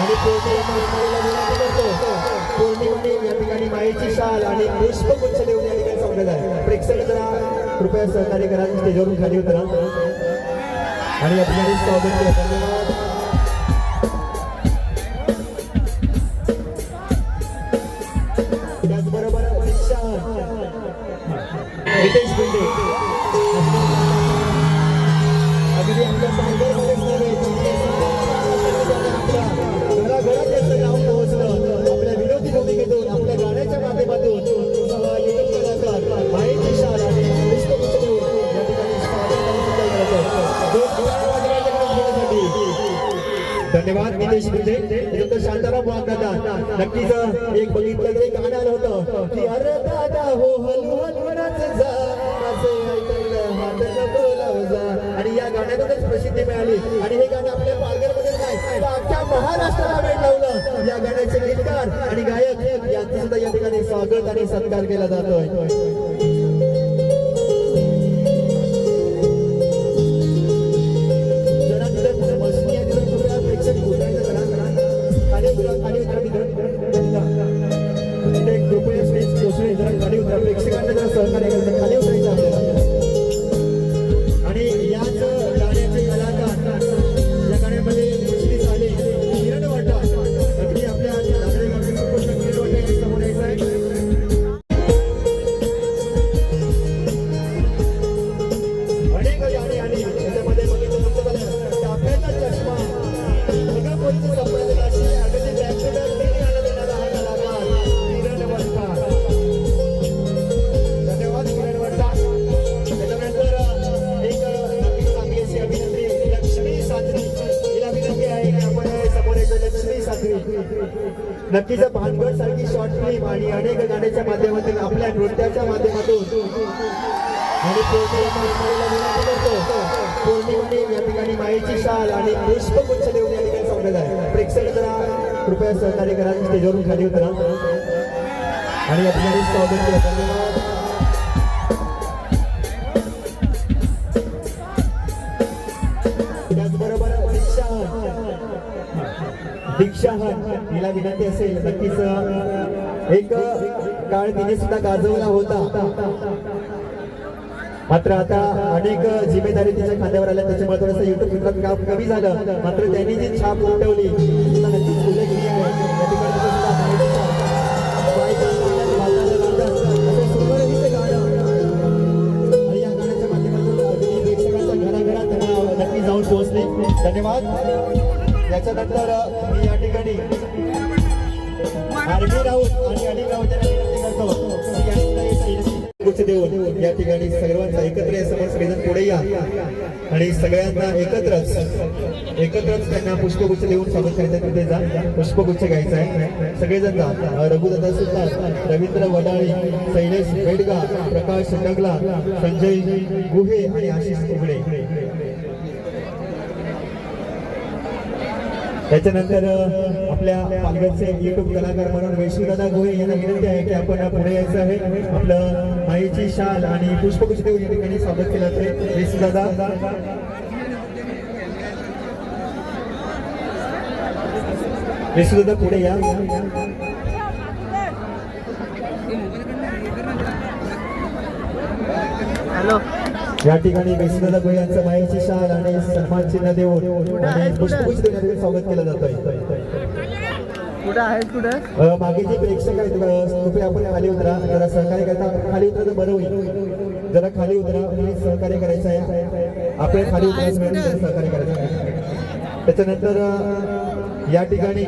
आणि पौर्णिमेला या ठिकाणी मायेची शाल आणि पुष्पगुच्छ देऊन या ठिकाणी स्वागत आहे. प्रेक्षक जरा कृपया सहकार्य करा, स्टेजवरून खाली उतरा आणि या ठिकाणी स्वागत केलं. धन्यवाद. त्याचबरोबर रितेश गुंडे अगदी आमच्या पालघरमध्येच नव्हे, घराघरात याचं नाव पोहोचलं. आपल्या विनोदी भूमिकेतून, आपल्या गाण्याच्या माध्यमातून युट्यूब कलाकार मायेची शाल आणि पुष्पगुच्छ देऊन या ठिकाणी धन्यवाद. नितेश गुंडे नंतर शांताराम वाघ दादा. नक्कीच एक बघितलं तरी गाणं आलं होतं की अरे दादा हो हलवूनच जा, असे ऐकलं हात नको लावू जा. आणि या गाण्यातच प्रसिद्धी मिळाली आणि हे गाणं आपल्या पालघरमध्येच नाही तर अख्ख्या महाराष्ट्राला वेळ लावलं. या गाण्याचे गीतकार आणि गायक यांचं सुद्धा या ठिकाणी स्वागत आणि सत्कार केला जातोय. प्रेक्षकांना जरा सहकार्य करायचं, खाली उतरायचं आपल्याला. आणि याच गाण्याचे कलाकार या गाण्यामध्ये निश्चित आले किरण वाटा. अगदी आपल्या किरण वाटा समोर यायचं आहे. अनेक गाणी आली त्याच्यामध्ये बघितलं तुमचं टाप्याचा चष्मा सगळं कोणतं संपादन अशी अगदी नक्कीच भानगड सारखी शॉर्ट फिल्म आणि अनेक गाण्याच्या माध्यमातून आपल्या नृत्याच्या माध्यमातून आणि पौर्णिमेला या ठिकाणी मायेची शाल आणि पुष्पगुच्छ देऊन या ठिकाणी स्वागत आहे. प्रेक्षक जरा कृपया सहकार्य करा, स्टेजवरून खाली उतरा आणि या ठिकाणी स्वागत केलं. धन्यवाद. त्याचबरोबर दीक्षा हिला विनंती असेल, नक्कीच एक काळ तिने सुद्धा गाजवला होता, मात्र आता अनेक जिम्मेदारी तिच्या खांद्यावर आल्या, त्याच्यामुळे थोडंसं युट्यूब चित्रात काम कमी झालं. मात्र त्यांनी जी छाप उमटवली नक्कीच उल्लेखनीय आहे. या गाण्याच्या माध्यमातून प्रेक्षकांच्या घराघरात नक्की जाऊन पोहोचले. धन्यवाद. याच्यानंतर मी या ठिकाणी आरबी राऊत आणि अनिल राऊत यांना विनंती करतो देऊन या ठिकाणी सर्वांचा एकत्र समोर सगळेजण पुढे या आणि सगळ्यांना एकत्रच त्यांना पुष्पगुच्छ देऊन स्वागत करायचं. तिथे जा, पुष्पगुच्छ घ्यायचा आहे. सगळेजण जा. रघुदादा सुद्धा, रवींद्र वडाळी, शैलेश बेडगा, प्रकाश डगला, संजय गुहे आणि आशिष कुबडे. त्याच्यानंतर आपल्या पालघरचे युट्यूब कलाकार म्हणून वैष्णवदादा गोहे यांना विनंती आहे की आपण पुढे यायचं आहे. आपलं मायेची शाल आणि पुष्पगुच्छ देऊन या ठिकाणी स्वागत केलं जाते. वैष्णवदादा पुढे या. हॅलो. या ठिकाणी वैष्णवदादा गोहे यांचं मायेची शाल आणि सन्मान चिन्ह देऊन आणि पुष्पगुच्छ देण्यासाठी स्वागत केलं जातंय. मागे जे प्रेक्षक आहेत कृपया आपण खाली उतरा, जरा सहकार्य करता. खाली उतरा तर बरं होईल. जरा खाली उतरा, सहकार्य करायचं आहे. आपल्याला खाली उतरायचं सहकार्य करायचं आहे. त्याच्यानंतर या ठिकाणी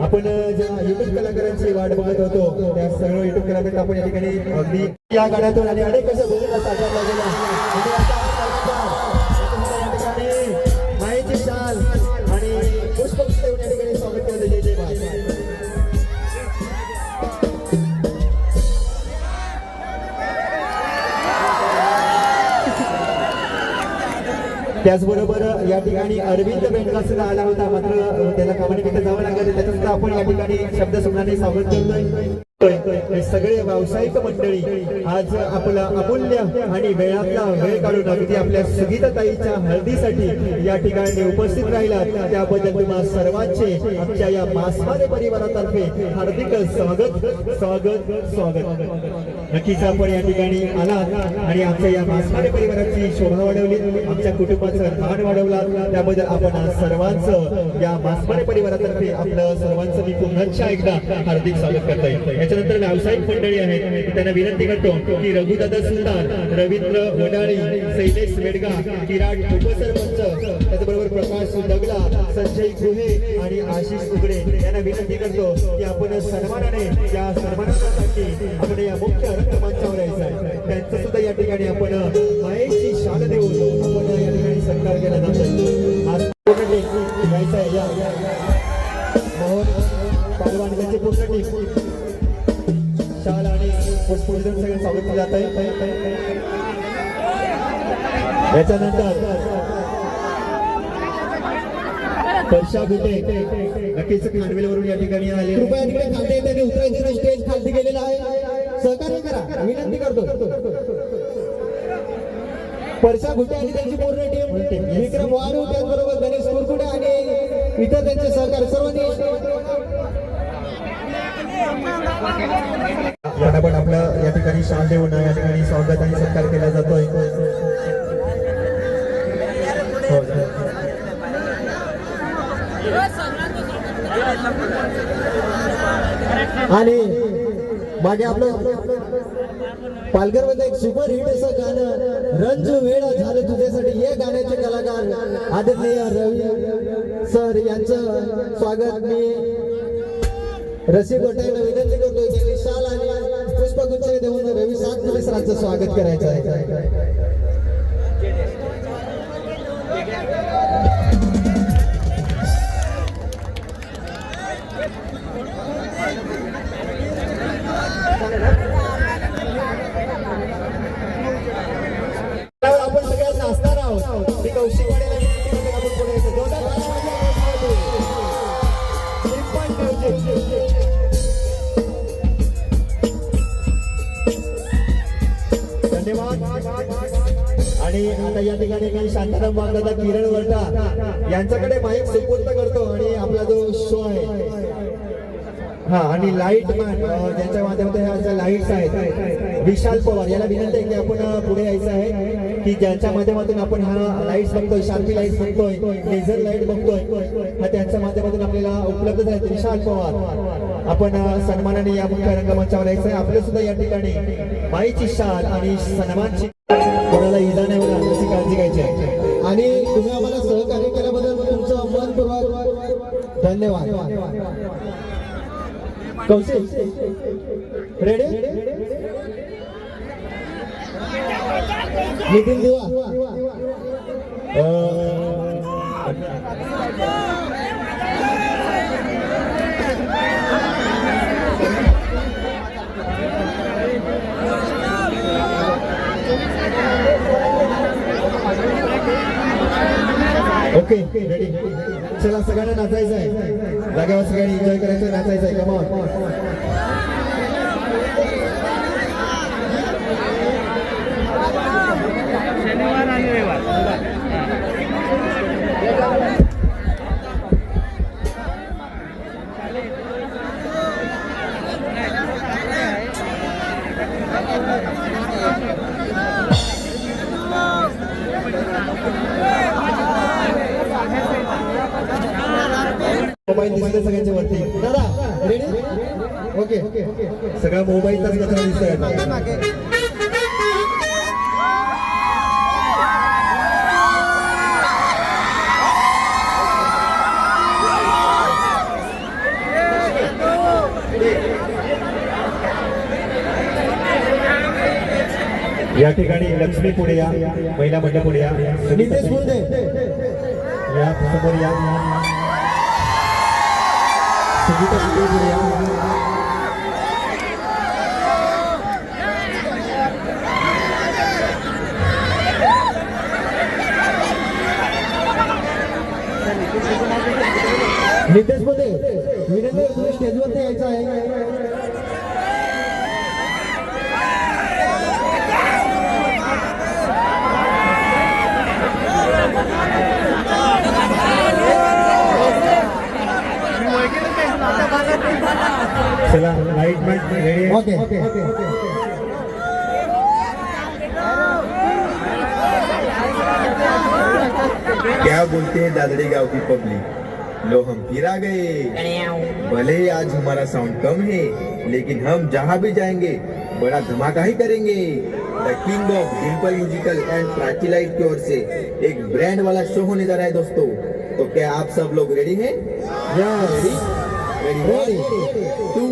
आपण ज्या युट्यूब कलाकारांची वाट बघत होतो त्या सर्व युट्यूब कलाकार आपण या ठिकाणी अगदी या गाण्यातून आणि अनेक अशा भूमिका साकारल्या गेल्या. मायेची शाल आणि पुष्पगुच्छ देऊन या ठिकाणी स्वागत केलं. जय जय महाराज. त्याचबरोबर या ठिकाणी अरविंद बेंडगा सुद्धा आला होता, मात्र त्याला कामानिमित्त जावं लागलं. त्याचं सुद्धा आपण या ठिकाणी शब्द सुमनाने स्वागत करतोय. हे सगळे व्यावसायिक मंडळी आज आपला अमूल्य आणि वेळातला वेळ काढून अगदी आपल्या सुगीताताईच्या हळदीसाठी या ठिकाणी उपस्थित राहिलात त्याबद्दल तुम्हा सर्वांचे आमच्या या मासमारे परिवारातर्फे हार्दिक स्वागत स्वागत स्वागत. नक्कीच आपण या ठिकाणी आलात आणि आमच्या या मासमारे परिवाराची शोभा वाढवली, आमच्या कुटुंबाचं मान वाढवला, त्याबद्दल आपण सर्वांचं या मासमारे परिवारातर्फे आपलं सर्वांचं मी पुन्हा एकदा हार्दिक स्वागत करता येईल. याच्यानंतर व्यावसायिक मंडळी आहेत, त्यांना विनंती करतो की रघुदादा सुलतान, रवींद्र वडाळी, शैलेश वेडगा, किराट उपसरपंच, त्याचबरोबर प्रकाश दगला, संजय गुहे आणि आशिष उगडे यांना विनंती करतो की आपण सन्मानाने या सन्मानासाठी आपण या मुख्य रंगमंचावर यायचं आहे. त्यांचं सुद्धा या ठिकाणी आपण मायेची शाल देऊन आपण या ठिकाणी सत्कार केला जातो. यायचं आहे या मोहन पालवानचे पूर्ण टीम शाल आणि पुष्पपूजन सगळं स्वागत केलं जात आहे. याच्यानंतर वर्षा गुटे नक्कीच खांडवेलवरून या ठिकाणी आले. कृपया तिकडे खाली त्यांनी उतरायचे स्टेज खाली गेलेला आहे, सहकार्य करा विनंती करतो. वर्षा गुटे आणि त्यांची पूर्ण टीम, विक्रम वारू, त्याचबरोबर गणेश कुरकुटे आणि इतर त्यांचे सहकारी सर्वांनी फटाफट आपलं या ठिकाणी शाल देऊन या ठिकाणी स्वागत आणि सत्कार केला जातोय. आणि मागे आपलं पालघर मध्ये एक सुपर हिट असं गाणं रंजू वेळा झालं तुझ्यासाठी, हे गाण्याचे कलाकार आदरणीय रवी सर यांचं स्वागत मी रसिक गोट्याला विनंती करतोय की शाल आणि पुष्पगुच्छ देऊन रवी सातपुते सरांचं स्वागत करायचं आहे. आपण सगळ्यात नाचणार आहोत. मी कौशिकवाडीला विनंती करतो आपण पुढे यायचं. जोरदार ताली वाजवा. धन्यवाद. आणि आता या ठिकाणी काही शांताराम वागदादा, किरण वरटा यांच्याकडे माईक सुपूर्द करतो आणि आपला जो शो आहे हा आणि लाईट मॅन ज्यांच्या माध्यमातून ह्या लाईट्स आहेत विशाल पवार याला विनंती आहे की आपण पुढे यायचं आहे की ज्यांच्या माध्यमातून आपण हा लाईट्स बघतोय, शार्पी लाईट्स बघतोय, लेझर लाईट बघतोय, हा त्यांच्या माध्यमातून आपल्याला उपलब्ध झाले. विशाल पवार आपण सन्मानाने या मुख्य रंगमंचावर यायचं आहे. आपलं सुद्धा या ठिकाणी माईची शाल आणि सन्मानची कोणाला इजा नाही होणार याची काळजी घ्यायची आहे. आणि तुम्ही आम्हाला सहकार्य केल्याबद्दल तुमचं मनपूर्वक धन्यवाद. कौशिक रेडी? नितीन दिवा ओके रेडी. चला सगळ्यांना नाचायचं आहे, जागेवर सगळ्यांनी एन्जॉय करायचं, नाचायचं आहे. Come on. शनिवार आणि रविवार मोबाईल दिसले सगळ्यांच्या वरती. दादा रेडी? ओके सगळा मोबाईलचाच कचरा दिसतोय. या ठिकाणी लक्ष्मी पुढे या, महिला मंडळ पुढे या, नितेश मुंडे या समोर या, सुगीता पुढे या. नितेश मुंडे विनंती स्टेजवरती यायचं आहे. चला लाईट मॅच रेडी ओके क्या बोलते हैं दादड़ी गांव की पब्लिक, लो हम फिर आ गए। भले ही आज हमारा साउंड कम है, लेकिन हम जहाँ भी जाएंगे बड़ा धमाका ही करेंगे। The king of Dimple musical end Prachi light की ओर से एक ब्रांड वाला शो होने जा रहा है दोस्तों। तो क्या आप सब लोग रेडी हैं? रेडी? रेडी? 1, 2